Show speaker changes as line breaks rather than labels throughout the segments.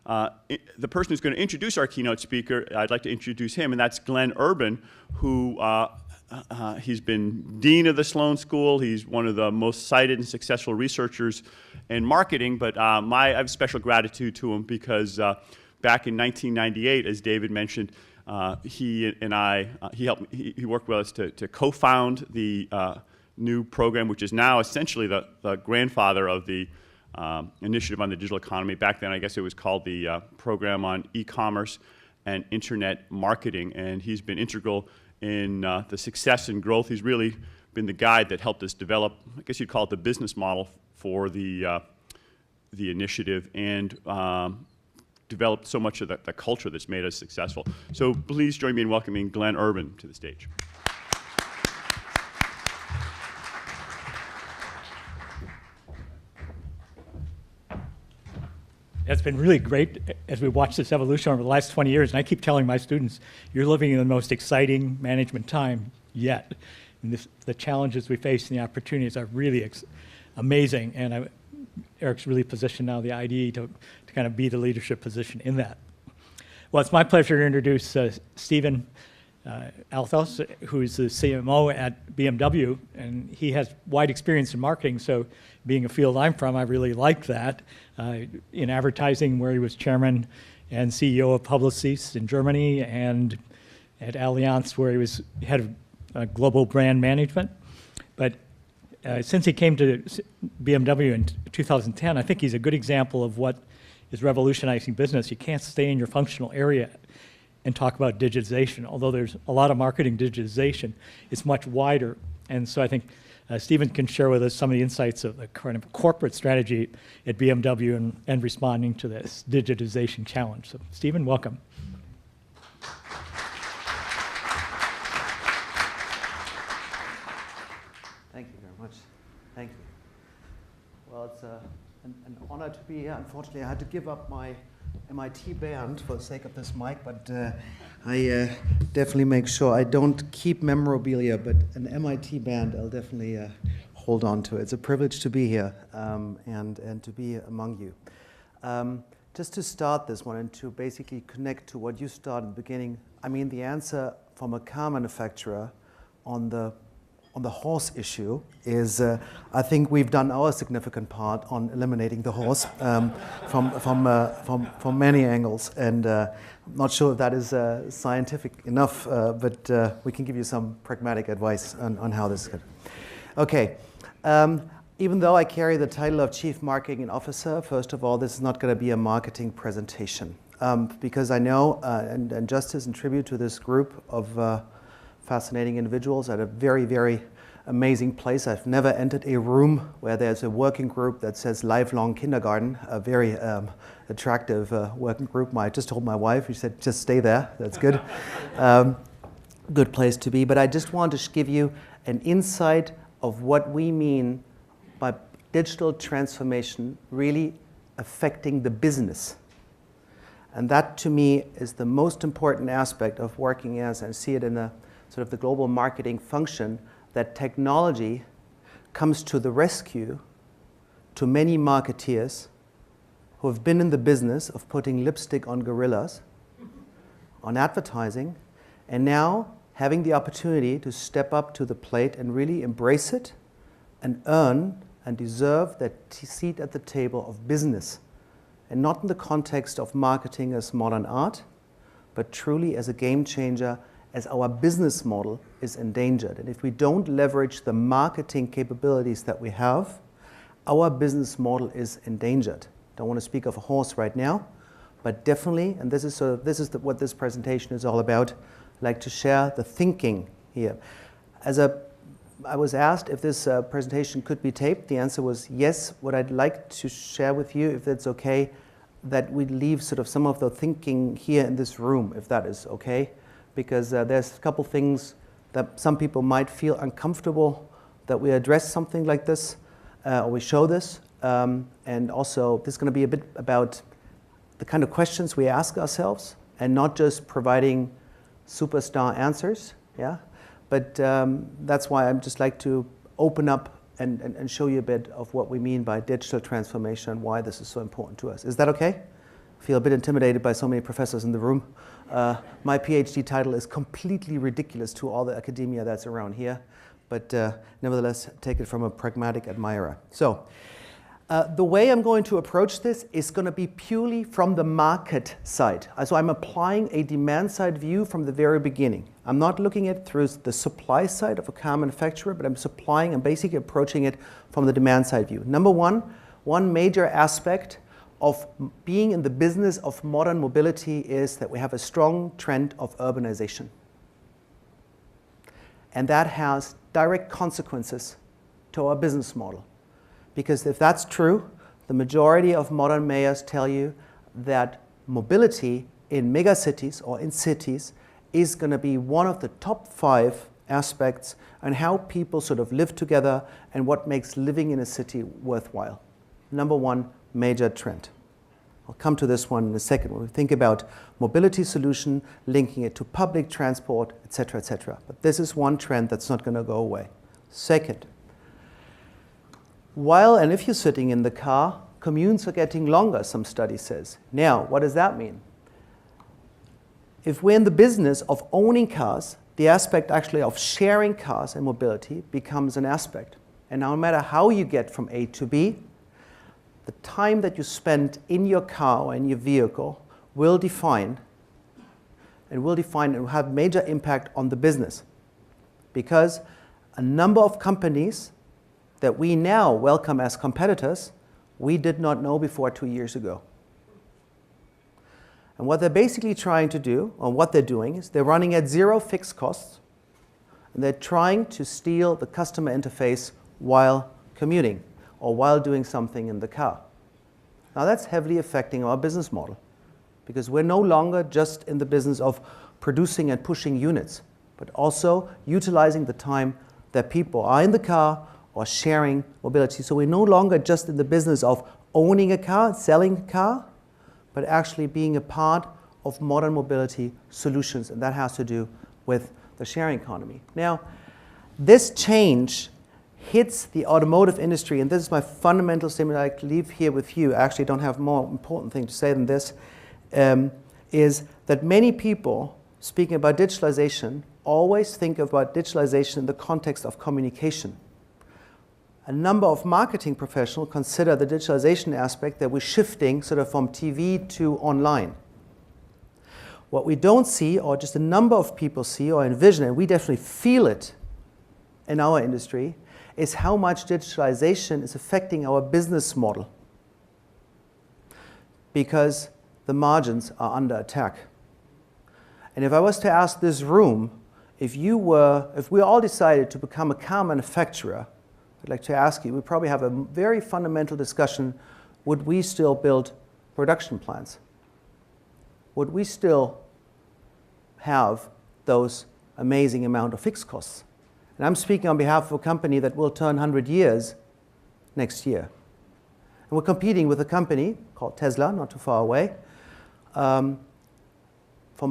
The person who's going to introduce our keynote speaker, I'd like to introduce him, and that's Glenn Urban, who he's been dean of the Sloan School. He's one of the most cited and successful researchers in marketing, but I have special gratitude to him because back in 1998, as David mentioned, he worked with us to co-found the new program, which is now essentially the grandfather of the initiative on the digital economy. Back then, I guess it was called the Program on E-commerce and Internet Marketing, and he's been integral in the success and growth. He's really been the guide that helped us develop, I guess you'd call it the business model for the initiative, and developed so much of the culture that's made us successful. So please join me in welcoming Glenn Urban to the stage.
It's been really great as we watch this evolution over the last 20 years, and I keep telling my students, you're living in the most exciting management time yet. And the challenges we face and the opportunities are really amazing, and Eric's really positioned now, the IDE, to kind of be the leadership position in that. Well, it's my pleasure to introduce Stephen Althaus, who is the CMO at BMW, and he has wide experience in marketing, so being a field I'm from, I really like that. In advertising, where he was chairman and CEO of Publicis in Germany, and at Allianz, where he was head of global brand management. But since he came to BMW in 2010, I think he's a good example of what is revolutionizing business. You can't stay in your functional area and talk about digitization. Although there's a lot of marketing digitization, it's much wider. And so I think Stephen can share with us some of the insights of the kind of corporate strategy at BMW and responding to this digitization challenge. So Stephen, welcome.
Thank you very much. Thank you. Well, it's an honor to be here. Unfortunately, I had to give up my MIT band for the sake of this mic, but I definitely make sure I don't keep memorabilia, but an MIT band I'll definitely hold on to. It's a privilege to be here and to be among you. Just to start this one and to basically connect to what you started at the beginning, I mean, the answer from a car manufacturer on the horse issue is, I think we've done our significant part on eliminating the horse from many angles, and I'm not sure if that is scientific enough, but we can give you some pragmatic advice on how this is good. Okay, even though I carry the title of Chief Marketing Officer, first of all, this is not going to be a marketing presentation, because I know, and just as in tribute to this group of fascinating individuals at a very, very amazing place. I've never entered a room where there's a working group that says lifelong kindergarten, a very attractive working group. I just told my wife, she said, just stay there, that's good. Good place to be. But I just want to give you an insight of what we mean by digital transformation really affecting the business. And that, to me, is the most important aspect of working as, and see it in the sort of the global marketing function, that technology comes to the rescue to many marketeers who have been in the business of putting lipstick on gorillas, on advertising, and now having the opportunity to step up to the plate and really embrace it and earn and deserve that seat at the table of business. And not in the context of marketing as modern art, but truly as a game changer, as our business model is endangered. And if we don't leverage the marketing capabilities that we have, our business model is endangered. Don't want to speak of a horse right now, but definitely, and this is what this presentation is all about, I'd like to share the thinking here. I was asked if this presentation could be taped. The answer was yes. What I'd like to share with you, if that's okay, that we leave sort of some of the thinking here in this room, if that is okay. Because there's a couple things that some people might feel uncomfortable that we address something like this, or we show this. And also, this is going to be a bit about the kind of questions we ask ourselves, and not just providing superstar answers. Yeah, but that's why I'd just like to open up and show you a bit of what we mean by digital transformation and why this is so important to us. Is that okay? feel a bit intimidated by so many professors in the room. My PhD title is completely ridiculous to all the academia that's around here, but nevertheless, take it from a pragmatic admirer. So, the way I'm going to approach this is going to be purely from the market side. So I'm applying a demand side view from the very beginning. I'm not looking at it through the supply side of a car manufacturer, but I'm basically approaching it from the demand side view. Number one major aspect of being in the business of modern mobility is that we have a strong trend of urbanization. And that has direct consequences to our business model. Because if that's true, the majority of modern mayors tell you that mobility in megacities or in cities is going to be one of the top 5 aspects on how people sort of live together and what makes living in a city worthwhile. Number 1 major trend. I'll come to this one in a second when we think about mobility solution, linking it to public transport, etc., etc. But this is one trend that's not going to go away. Second, and if you're sitting in the car, commutes are getting longer, some study says. Now, what does that mean? If we're in the business of owning cars, the aspect actually of sharing cars and mobility becomes an aspect. And no matter how you get from A to B, the time that you spend in your car or in your vehicle will define and will have major impact on the business. Because a number of companies that we now welcome as competitors, we did not know before 2 years ago. And what they're basically trying to do, or what they're doing, is they're running at 0 fixed costs, and they're trying to steal the customer interface while commuting, or while doing something in the car. Now that's heavily affecting our business model, because we're no longer just in the business of producing and pushing units, but also utilizing the time that people are in the car or sharing mobility. So we're no longer just in the business of owning a car, selling a car, but actually being a part of modern mobility solutions, and that has to do with the sharing economy. Now, this change hits the automotive industry, and this is my fundamental statement I leave here with you. I actually don't have more important thing to say than this, is that many people, speaking about digitalization, always think about digitalization in the context of communication. A number of marketing professionals consider the digitalization aspect that we're shifting sort of from TV to online. What we don't see, or just a number of people see or envision, and we definitely feel it in our industry, is how much digitalization is affecting our business model, because the margins are under attack. And if I was to ask this room, if we all decided to become a car manufacturer, I'd like to ask you, we probably have a very fundamental discussion: would we still build production plants? Would we still have those amazing amount of fixed costs? And I'm speaking on behalf of a company that will turn 100 years next year. And we're competing with a company called Tesla, not too far away, from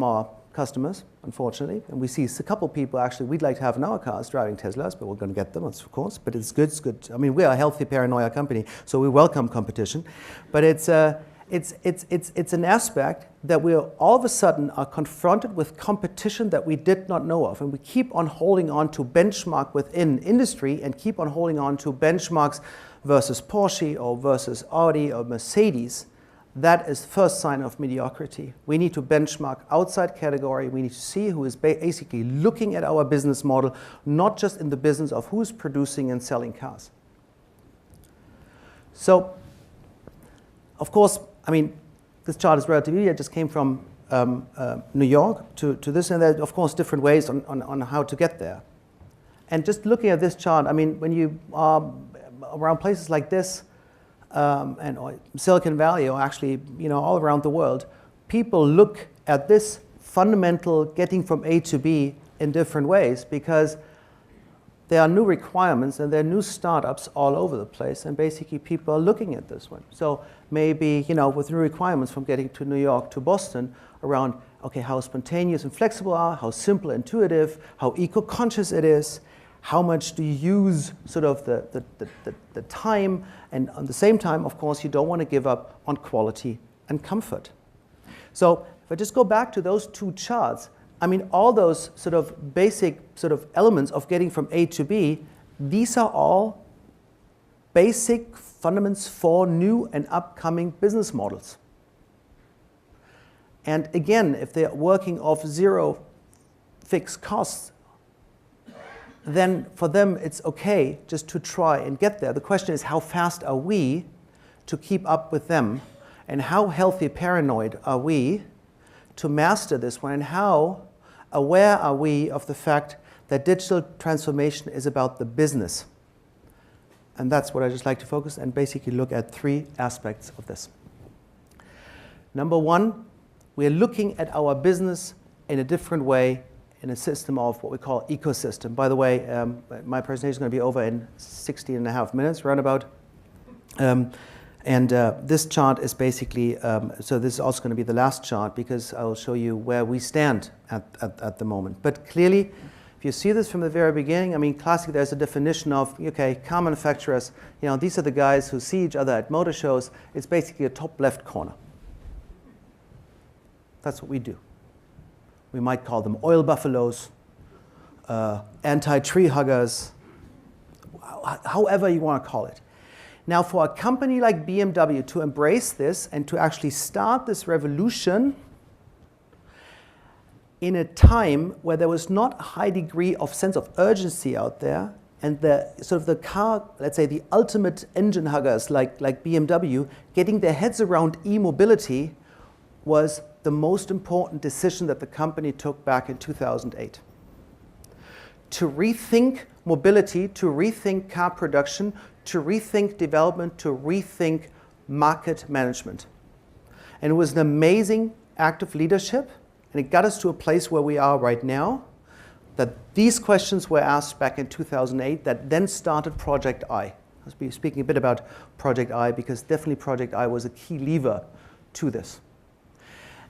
our customers, unfortunately. And we see a couple people actually we'd like to have in our cars driving Teslas, but we're going to get them, of course. But it's good. It's good. I mean, we are a healthy paranoia company, so we welcome competition. But it's an aspect that we all of a sudden are confronted with competition that we did not know of. And we keep on holding on to benchmark within industry and keep on holding on to benchmarks versus Porsche or versus Audi or Mercedes. That is the first sign of mediocrity. We need to benchmark outside category. We need to see who is basically looking at our business model, not just in the business of who's producing and selling cars. So, of course, I mean, this chart is relatively new. I just came from New York to this, and there are, of course, different ways on how to get there. And just looking at this chart, I mean, when you are around places like this, or Silicon Valley, or actually, all around the world, people look at this fundamental getting from A to B in different ways, because there are new requirements and there are new startups all over the place, and basically people are looking at this one. So maybe, with new requirements from getting to New York to Boston around, okay, how spontaneous and flexible are, how simple, intuitive, how eco-conscious it is, how much do you use sort of the time, and at the same time, of course, you don't want to give up on quality and comfort. So if I just go back to those two charts, I mean, all those sort of basic sort of elements of getting from A to B, these are all basic fundamentals for new and upcoming business models. And again, if they're working off zero fixed costs, then for them it's okay just to try and get there. The question is, how fast are we to keep up with them? And how healthy paranoid are we to master this one? And how aware are we of the fact that digital transformation is about the business? And that's what I just like to focus and basically look at three aspects of this. Number one, we're looking at our business in a different way in a system of what we call ecosystem. By the way, my presentation is going to be over in 16 and a half minutes, roundabout. This chart is basically, so this is also going to be the last chart because I will show you where we stand at the moment. But clearly, if you see this from the very beginning, I mean, classically there's a definition of, okay, car manufacturers, you know, these are the guys who see each other at motor shows. It's basically a top left corner. That's what we do. We might call them oil buffaloes, anti-tree huggers, however you want to call it. Now, for a company like BMW to embrace this and to actually start this revolution in a time where there was not a high degree of sense of urgency out there, and the sort of the car, let's say the ultimate engine huggers like BMW, getting their heads around e-mobility was the most important decision that the company took back in 2008. To rethink mobility, to rethink car production, to rethink development, to rethink market management. And it was an amazing act of leadership, and it got us to a place where we are right now, that these questions were asked back in 2008 that then started Project I. I'll be speaking a bit about Project I because definitely Project I was a key lever to this.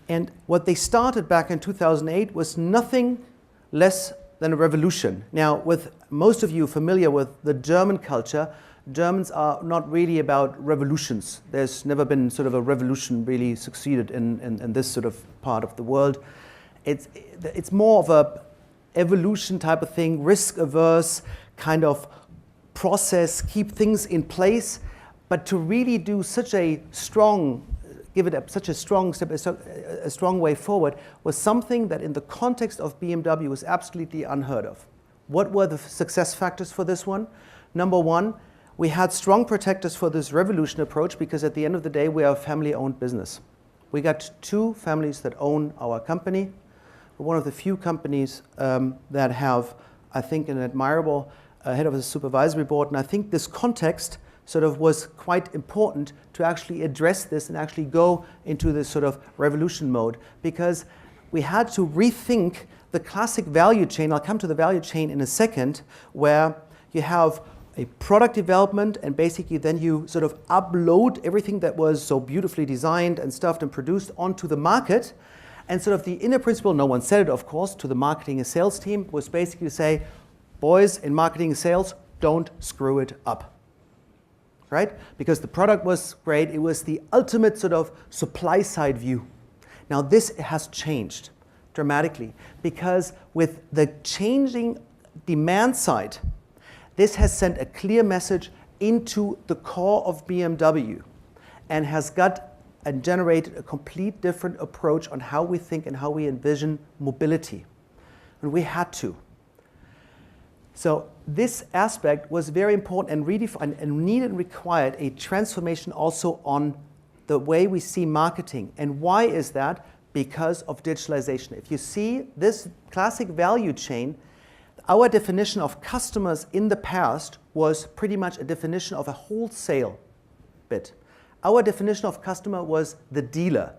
And what they started back in 2008 was nothing less than a revolution. Now, with most of you familiar with the German culture, Germans are not really about revolutions. There's never been sort of a revolution really succeeded in this sort of part of the world. It's more of a evolution type of thing, risk averse kind of process, keep things in place, but to really do such a strong, give it such a strong step, a strong way forward was something that in the context of BMW was absolutely unheard of. What were the success factors for this one? Number one, we had strong protectors for this revolution approach because at the end of the day, we are a family-owned business. We got two families that own our company. We're one of the few companies that have, I think, an admirable head of the supervisory board. And I think this context sort of was quite important to actually address this and actually go into this sort of revolution mode because we had to rethink the classic value chain. I'll come to the value chain in a second, where you have a product development and basically then you sort of upload everything that was so beautifully designed and stuffed and produced onto the market. And sort of the inner principle, no one said it of course, to the marketing and sales team was basically to say, boys in marketing and sales, don't screw it up. Right? Because the product was great, it was the ultimate sort of supply side view. Now this has changed dramatically because with the changing demand side, this has sent a clear message into the core of BMW and has got and generated a complete different approach on how we think and how we envision mobility. And we had to. So this aspect was very important and needed and required a transformation also on the way we see marketing. And why is that? Because of digitalization. If you see this classic value chain, our definition of customers in the past was pretty much a definition of a wholesale bit. Our definition of customer was the dealer.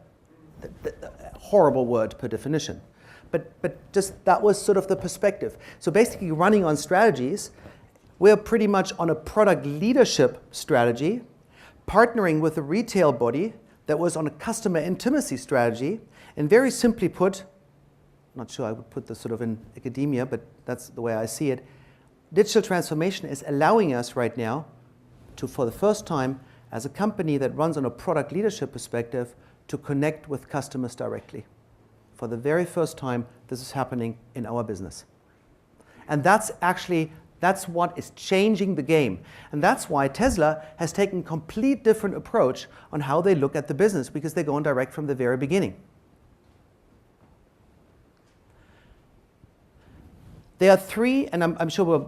The horrible word per definition. But just that was sort of the perspective. So basically running on strategies, we're pretty much on a product leadership strategy, partnering with a retail body that was on a customer intimacy strategy, and very simply put, I'm not sure I would put this sort of in academia, but that's the way I see it, digital transformation is allowing us right now to, for the first time, as a company that runs on a product leadership perspective, to connect with customers directly. For the very first time, this is happening in our business. And that's what is changing the game. And that's why Tesla has taken a complete different approach on how they look at the business, because they're going direct from the very beginning. There are three, and I'm sure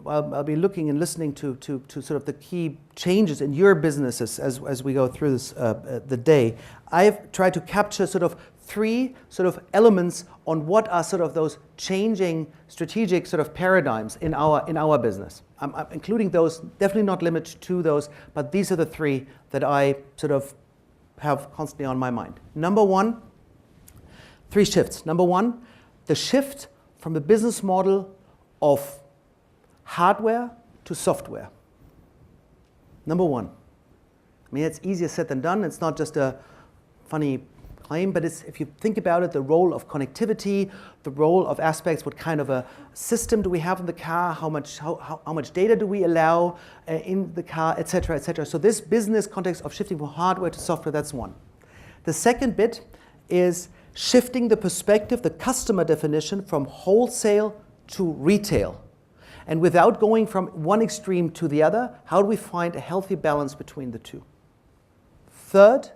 I'll be looking and listening to sort of the key changes in your businesses as we go through this, the day. I've tried to capture sort of three sort of elements on what are sort of those changing strategic sort of paradigms in our business. I'm including those, definitely not limited to those, but these are the three that I sort of have constantly on my mind. Number one, three shifts. Number one, the shift from the business model of hardware to software. Number one. I mean, it's easier said than done. It's not just a funny claim, but it's, if you think about it, the role of connectivity, the role of aspects, what kind of a system do we have in the car, how much data do we allow in the car, et cetera, et cetera. So this business context of shifting from hardware to software, that's one. The second bit is shifting the perspective, the customer definition, from wholesale to retail. And without going from one extreme to the other, how do we find a healthy balance between the two? Third,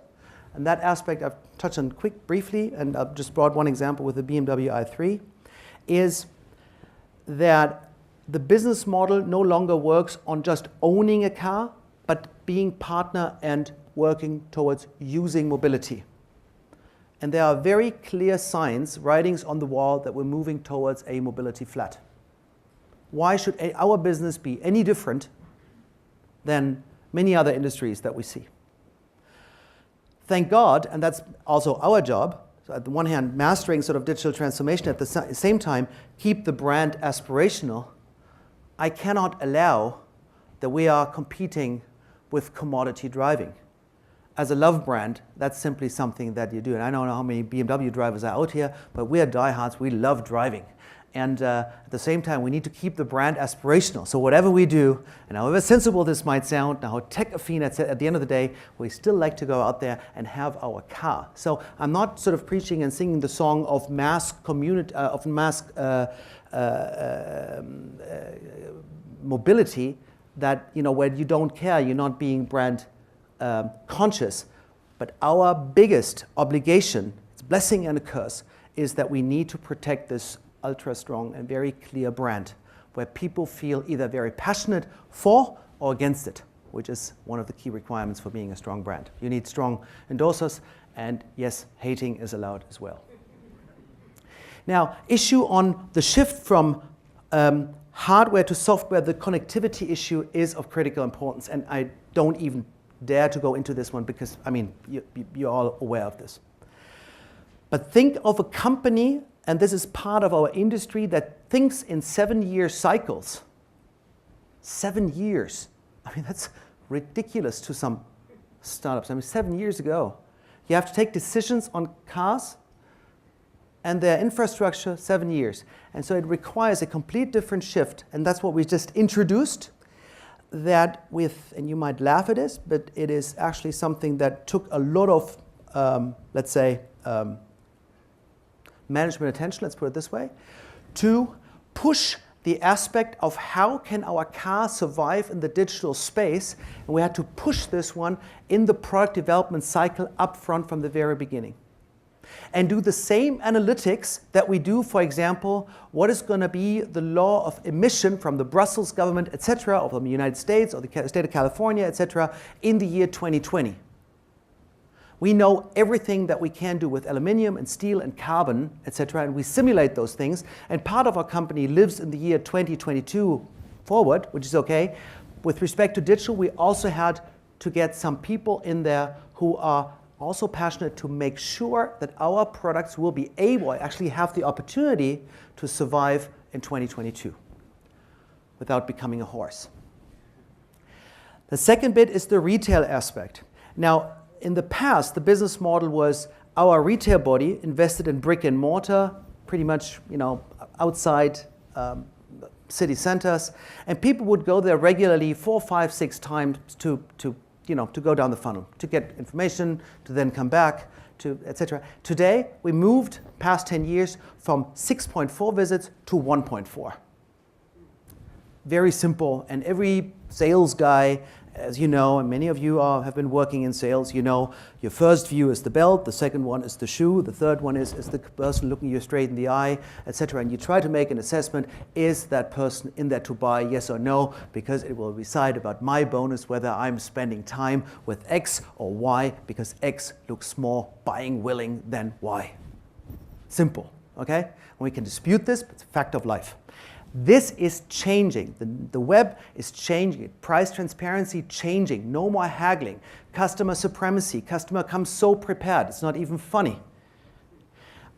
and that aspect I've touched on briefly, and I've just brought one example with the BMW i3, is that the business model no longer works on just owning a car, but being partner and working towards using mobility. And there are very clear signs, writings on the wall, that we're moving towards a mobility flat. Why should our business be any different than many other industries that we see? Thank God, and that's also our job, so at the one hand, mastering sort of digital transformation, at the same time, keep the brand aspirational. I cannot allow that we are competing with commodity driving. As a love brand, that's simply something that you do. And I don't know how many BMW drivers are out here, but we are diehards, we love driving. And at the same time, we need to keep the brand aspirational. So whatever we do, and however sensible this might sound, and how tech-affine at the end of the day, we still like to go out there and have our car. So I'm not sort of preaching and singing the song of mass community, mobility, that, you know, where you don't care, you're not being brand conscious. But our biggest obligation, it's a blessing and a curse, is that we need to protect this ultra strong and very clear brand where people feel either very passionate for or against it, which is one of the key requirements for being a strong brand. You need strong endorsers, and yes, hating is allowed as well. Now, issue on the shift from hardware to software, the connectivity issue is of critical importance, and I don't even dare to go into this one because, I mean, you're all aware of this. But think of a company, and this is part of our industry, that thinks in 7-year cycles. 7 years. I mean, that's ridiculous to some startups. I mean, 7 years ago, you have to take decisions on cars and their infrastructure 7 years. And so it requires a complete different shift, and that's what we just introduced. That with, and you might laugh at this, but it is actually something that took a lot of, let's say, management attention, let's put it this way, to push the aspect of how can our car survive in the digital space, and we had to push this one in the product development cycle up front from the very beginning. And do the same analytics that we do, for example, what is going to be the law of emission from the Brussels government, etc., or from the United States or the state of California, etc., in the year 2020. We know everything that we can do with aluminium and steel and carbon, etc., and we simulate those things. And part of our company lives in the year 2022 forward, which is okay. With respect to digital, we also had to get some people in there who are also passionate to make sure that our products will be able, actually have the opportunity to survive in 2022 without becoming a horse. The second bit is the retail aspect. Now, in the past, the business model was our retail body invested in brick and mortar, pretty much, you know, outside city centers, and people would go there regularly 4, 5, 6 times to to go down the funnel, to get information, to then come back, to etc. Today, we moved past 10 years from 6.4 visits to 1.4. Very simple, and every sales guy, as you know, and many of you have been working in sales, you know, your first view is the belt, the second one is the shoe, the third one is the person looking you straight in the eye, etc. And you try to make an assessment, is that person in there to buy, yes or no, because it will decide about my bonus, whether I'm spending time with X or Y, because X looks more buying willing than Y. Simple, okay? And we can dispute this, but it's a fact of life. This is changing. The web is changing. Price transparency changing. No more haggling. Customer supremacy. Customer comes so prepared. It's not even funny.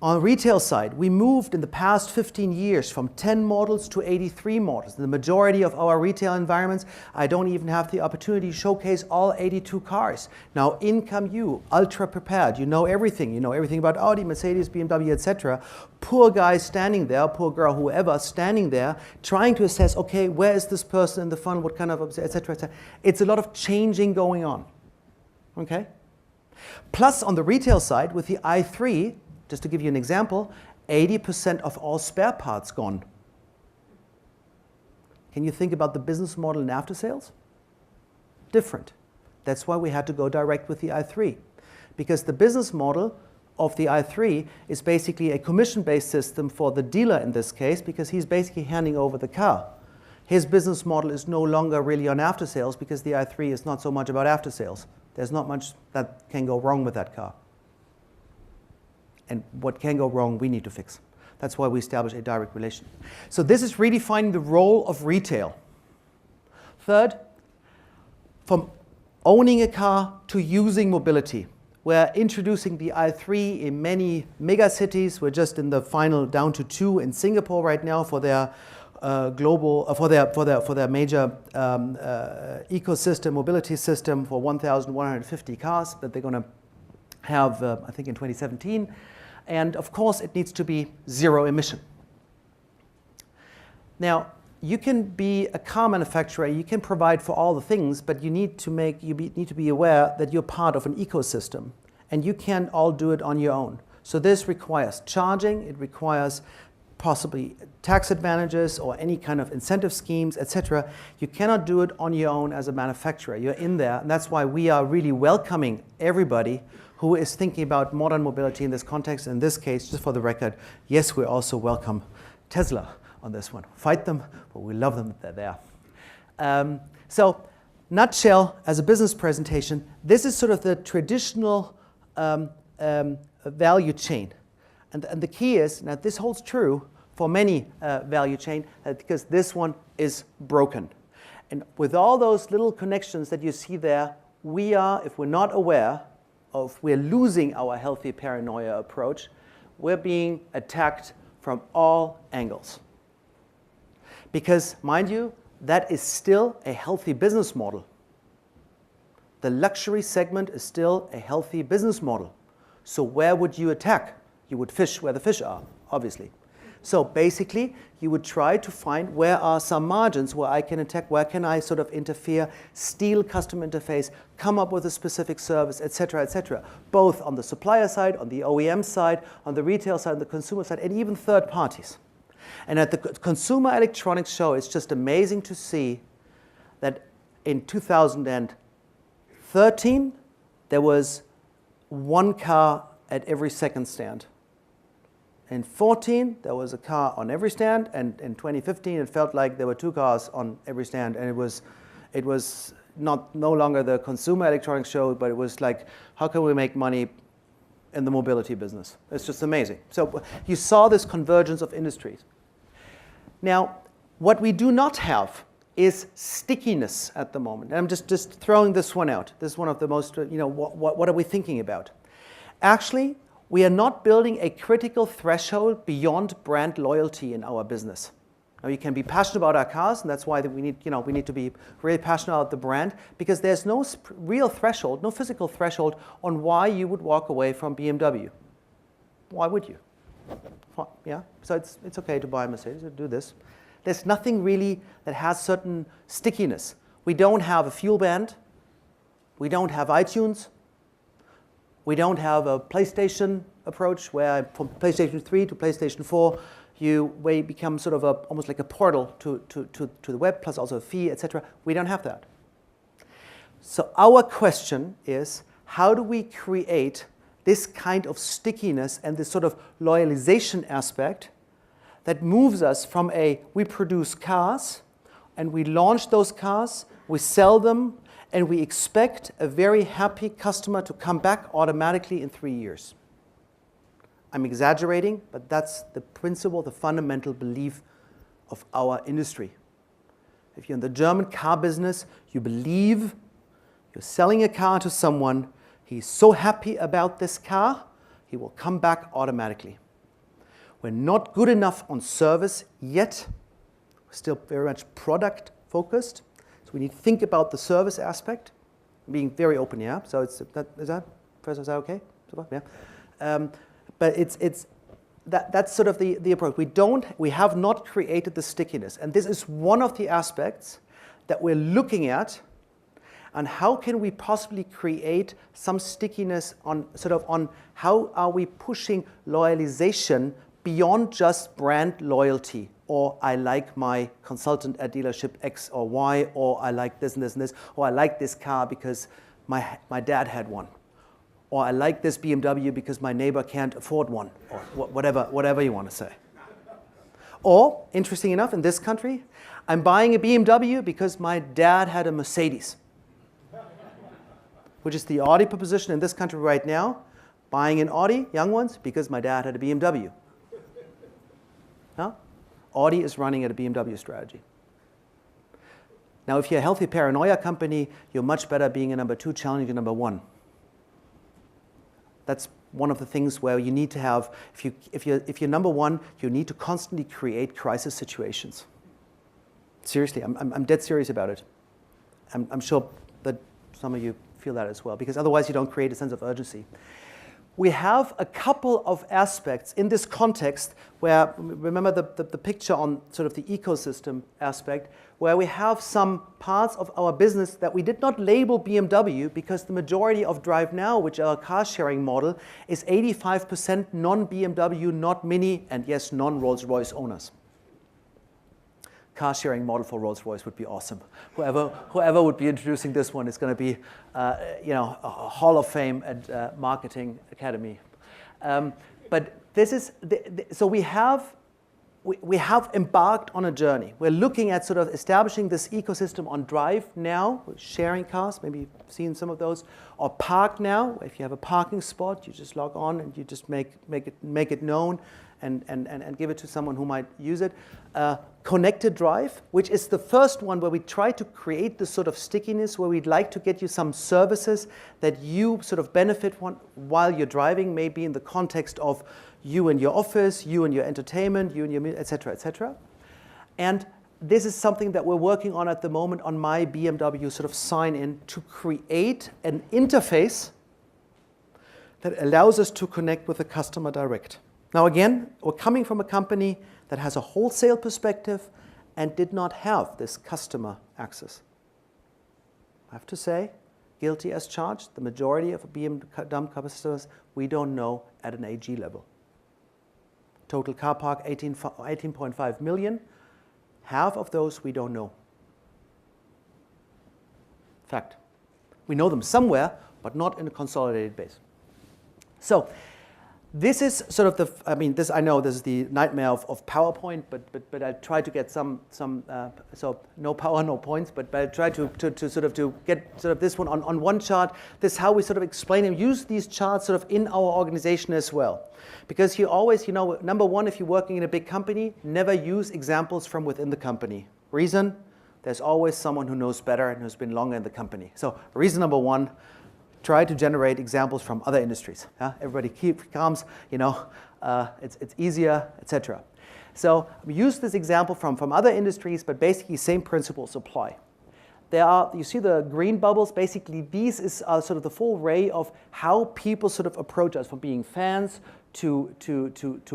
On the retail side, we moved in the past 15 years from 10 models to 83 models. In the majority of our retail environments, I don't even have the opportunity to showcase all 82 cars. Now, in come you, ultra prepared. You know everything. You know everything about Audi, Mercedes, BMW, etc. Poor guy standing there, poor girl, whoever, standing there, trying to assess, okay, where is this person in the funnel, what kind of, etc., etc. It's a lot of changing going on. Okay? Plus, on the retail side, with the i3, just to give you an example, 80% of all spare parts gone. Can you think about the business model in after sales? Different. That's why we had to go direct with the i3. Because the business model of the i3 is basically a commission-based system for the dealer in this case, because he's basically handing over the car. His business model is no longer really on after sales, because the i3 is not so much about after sales. There's not much that can go wrong with that car. And what can go wrong, we need to fix. That's why we establish a direct relation. So this is redefining the role of retail. Third, from owning a car to using mobility. We're introducing the i3 in many megacities. We're just in the final down to 2 in Singapore right now for their global for their major ecosystem mobility system for 1,150 cars that they're going to have, I think, in 2017. And of course, it needs to be zero emission. Now, you can be a car manufacturer, you can provide for all the things, but you need to be aware that you're part of an ecosystem, and you can't all do it on your own. So this requires charging, it requires possibly tax advantages or any kind of incentive schemes, etc. You cannot do it on your own as a manufacturer. You're in there, and that's why we are really welcoming everybody who is thinking about modern mobility in this context. In this case, just for the record, yes, we also welcome Tesla on this one. Fight them, but we love them that they're there. So, nutshell, as a business presentation, this is sort of the traditional value chain. And the key is, now this holds true for many value chain, because this one is broken. And with all those little connections that you see there, we are, if we're not aware of, we're losing our healthy paranoia approach, we're being attacked from all angles. Because, mind you, that is still a healthy business model. The luxury segment is still a healthy business model. So where would you attack? You would fish where the fish are, obviously. So basically, you would try to find where are some margins where I can attack, where can I sort of interfere, steal customer interface, come up with a specific service, etc., both on the supplier side, on the OEM side, on the retail side, on the consumer side, and even third parties. And at the Consumer Electronics Show, it's just amazing to see that in 2013, there was one car at every second stand. In 2014, there was a car on every stand, and in 2015, it felt like there were 2 cars on every stand, and it was no longer the Consumer Electronics Show, but it was like, how can we make money in the mobility business? It's just amazing. So you saw this convergence of industries. Now, what we do not have is stickiness at the moment. And I'm just throwing this one out. This is one of the most, what are we thinking about? Actually, we are not building a critical threshold beyond brand loyalty in our business. Now, you can be passionate about our cars, and that's why we need to be really passionate about the brand, because there's no real threshold, no physical threshold on why you would walk away from BMW. Why would you? Yeah, so it's okay to buy a Mercedes, do this. There's nothing really that has certain stickiness. We don't have a fuel band. We don't have iTunes. We don't have a PlayStation approach where from PlayStation 3 to PlayStation 4, we become sort of almost like a portal to the web, plus also a fee, etc. We don't have that. So our question is, how do we create this kind of stickiness and this sort of loyalization aspect that moves us from we produce cars and we launch those cars, we sell them, and we expect a very happy customer to come back automatically in 3 years. I'm exaggerating, but that's the principle, the fundamental belief of our industry. If you're in the German car business, you believe you're selling a car to someone, he's so happy about this car, he will come back automatically. We're not good enough on service yet. We're still very much product focused. So we need to think about the service aspect, being very open, yeah? So is that okay? Yeah. But that's sort of the approach. We have not created the stickiness. And this is one of the aspects that we're looking at, and how can we possibly create some stickiness on how are we pushing loyalization beyond just brand loyalty, or I like my consultant at dealership X or Y, or I like this and this and this, or I like this car because my dad had one, or I like this BMW because my neighbor can't afford one, or whatever you want to say. Or, interesting enough, in this country, I'm buying a BMW because my dad had a Mercedes, which is the Audi proposition in this country right now. Buying an Audi, young ones, because my dad had a BMW. Huh? Audi is running at a BMW strategy. Now, if you're a healthy paranoia company, you're much better being a number 2, challenging a number 1. That's one of the things where you need to have, if you're number 1, you need to constantly create crisis situations. Seriously, I'm dead serious about it. I'm sure that some of you feel that as well, because otherwise you don't create a sense of urgency. We have a couple of aspects in this context where, remember the picture on sort of the ecosystem aspect, where we have some parts of our business that we did not label BMW because the majority of Drive Now, which is our car sharing model, is 85% non-BMW, not Mini, and yes, non-Rolls-Royce owners. Car sharing model for Rolls-Royce would be awesome. Whoever would be introducing this one is going to be, a Hall of Fame at Marketing Academy. But this is so we have embarked on a journey. We're looking at sort of establishing this ecosystem on Drive Now, sharing cars. Maybe you've seen some of those, or Park Now. If you have a parking spot, you just log on and you just make it known. And give it to someone who might use it. Connected Drive, which is the first one where we try to create this sort of stickiness, where we'd like to get you some services that you sort of benefit from while you're driving, maybe in the context of you and your office, you and your entertainment, you and your, et cetera, et cetera. And this is something that we're working on at the moment on my BMW sort of sign-in to create an interface that allows us to connect with the customer direct. Now again, we're coming from a company that has a wholesale perspective and did not have this customer access. I have to say, guilty as charged, the majority of BMW customers we don't know at an AG level. Total car park, 18.5 million. Half of those we don't know. Fact. We know them somewhere, but not in a consolidated base. So, this is sort of I know this is the nightmare of PowerPoint, but I try to get some so no power, no points, but I try to get sort of this one on one chart. This is how we sort of explain and use these charts sort of in our organization as well. Because you always, number one, if you're working in a big company, never use examples from within the company. Reason, there's always someone who knows better and who's been longer in the company. So reason number one, try to generate examples from other industries. Yeah? Everybody keep calm, it's easier, etc. So we use this example from other industries, but basically same principles apply. You see the green bubbles, basically these is sort of the full array of how people sort of approach us, from being fans to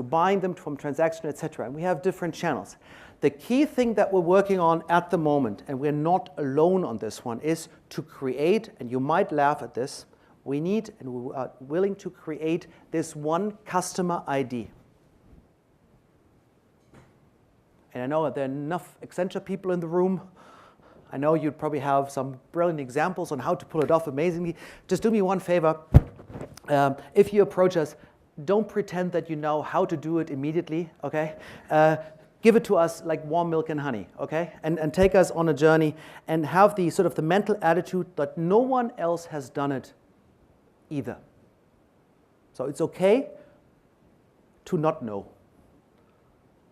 buying them, from transaction, etc. And we have different channels. The key thing that we're working on at the moment, and we're not alone on this one, is to create, and you might laugh at this, we need and we are willing to create this one customer ID. And I know that there are enough Accenture people in the room. I know you'd probably have some brilliant examples on how to pull it off amazingly. Just do me one favor. If you approach us, don't pretend that you know how to do it immediately, okay? Give it to us like warm milk and honey, okay? And take us on a journey and have the sort of the mental attitude that no one else has done it either. So it's okay to not know,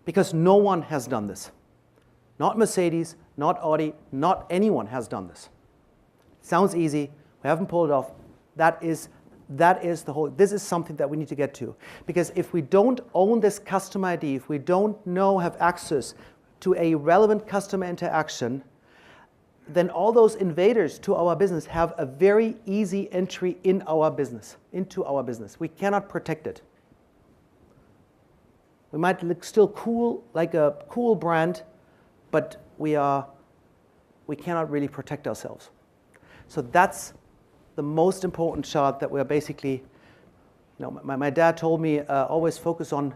because no one has done this. Not Mercedes, not Audi, not anyone has done this. Sounds easy. We haven't pulled it off. That is the whole, this is something that we need to get to. Because if we don't own this customer ID, if we don't have access to a relevant customer interaction, then all those invaders to our business have a very easy entry into our business. We cannot protect it. We might look still cool, like a cool brand, but we cannot really protect ourselves. So that's the most important chart that we're basically, my dad told me always focus on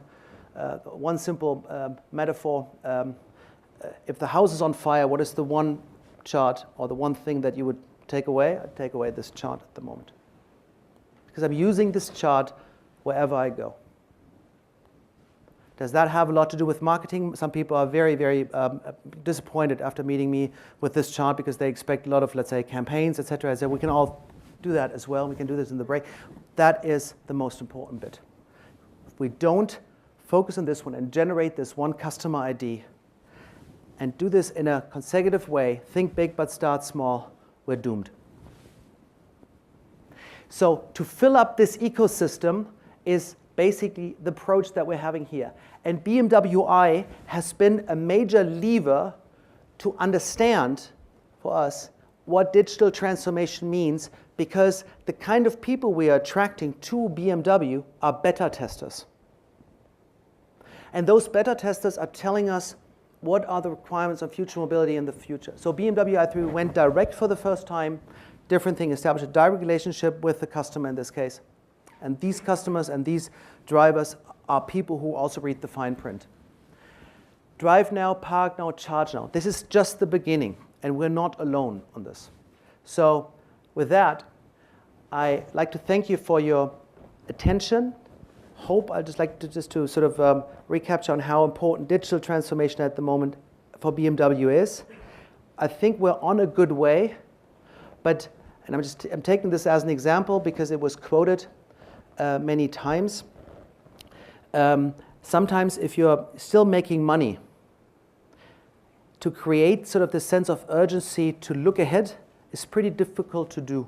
one simple metaphor. If the house is on fire, what is the one chart or the one thing that you would take away? I'd take away this chart at the moment. Because I'm using this chart wherever I go. Does that have a lot to do with marketing? Some people are very, very disappointed after meeting me with this chart because they expect a lot of, let's say, campaigns, etc. I said, we can all do that as well. We can do this in the break. That is the most important bit. If we don't focus on this one and generate this one customer ID and do this in a consecutive way, think big but start small, we're doomed. So to fill up this ecosystem is basically the approach that we're having here. And BMW I has been a major lever to understand for us what digital transformation means, because the kind of people we are attracting to BMW are beta testers. And those beta testers are telling us what are the requirements of future mobility in the future. So BMW i3 went direct for the first time, different thing, established a direct relationship with the customer in this case. And these customers and these drivers are people who also read the fine print. Drive now, park now, charge now. This is just the beginning, and we're not alone on this. So with that, I'd like to thank you for your attention. I'd just like to sort of recapture on how important digital transformation at the moment for BMW is. I think we're on a good way, but, and I'm taking this as an example because it was quoted many times. Sometimes if you're still making money, to create sort of the sense of urgency to look ahead is pretty difficult to do.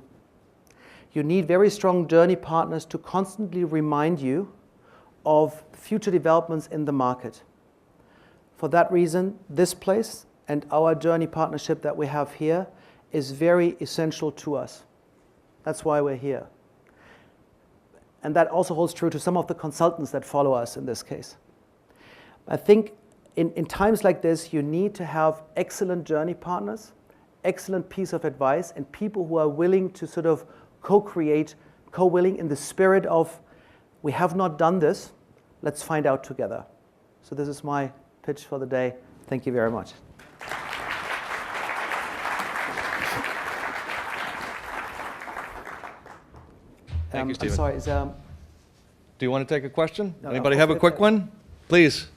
You need very strong journey partners to constantly remind you of future developments in the market. For that reason, this place and our journey partnership that we have here is very essential to us. That's why we're here. And that also holds true to some of the consultants that follow us in this case. I think in times like this, you need to have excellent journey partners, excellent piece of advice, and people who are willing to sort of co-create, co-willing in the spirit of, we have not done this, let's find out together. So this is my pitch for the day. Thank you very much.
Thank you, Stephen.
I'm sorry,
Do you want to take a question?
No,
Anybody
no,
have a quick one? Please.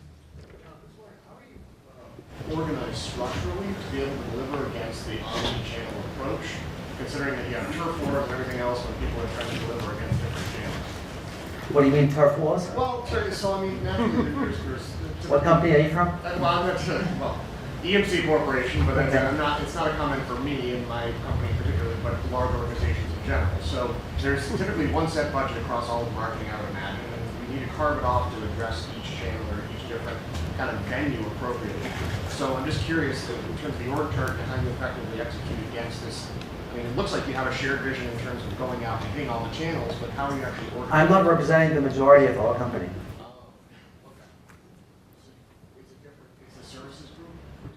Organized structurally to be able to deliver against the omni-channel approach, considering that you have turf wars and everything else when people are trying to deliver against different channels.
What do you mean turf wars?
Well, so I mean, naturally, there's
What company are you from?
Well, EMC Corporation, but that's, it's not a comment for me and my company in particular, but large organizations in general. So there's typically one set budget across all of marketing, I would imagine, and we need to carve it off to address each channel or each different kind of venue appropriately. So I'm just curious that in terms of the org chart and how you effectively execute against this. I mean, it looks like you have a shared vision in terms of going out and hitting all the channels, but how are you actually organizing?
I'm not representing the majority of our company.
Oh, okay. It's a different, it's a services group?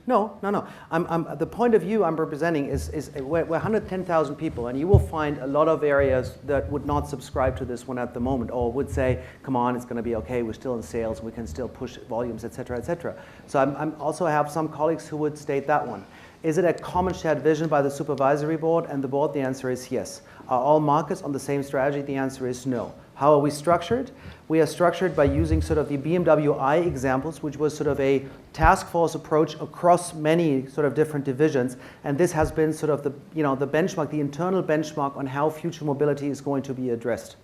No. The point of view I'm representing is we're 110,000 people, and you will find a lot of areas that would not subscribe to this one at the moment, or would say, come on, it's going to be okay, we're still in sales, we can still push volumes, et cetera, et cetera. So I also have some colleagues who would state that one. Is it a common shared vision by the supervisory board and the board? The answer is yes. Are all markets on the same strategy? The answer is no. How are we structured? We are structured by using sort of the BMW I examples, which was sort of a task force approach across many sort of different divisions. And this has been sort of the, the benchmark, the internal benchmark on how future mobility is going to be addressed.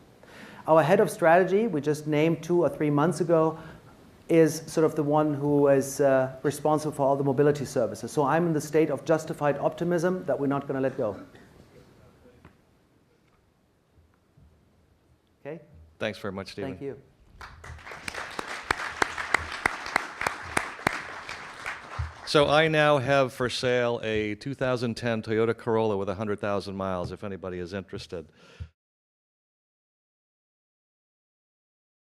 Our head of strategy, we just named 2 or 3 months ago, is sort of the one who is responsible for all the mobility services. So I'm in the state of justified optimism that we're not going to let go. Okay?
Thanks very much, Stephen.
Thank you.
So I now have for sale a 2010 Toyota Corolla with 100,000 miles, if anybody is interested.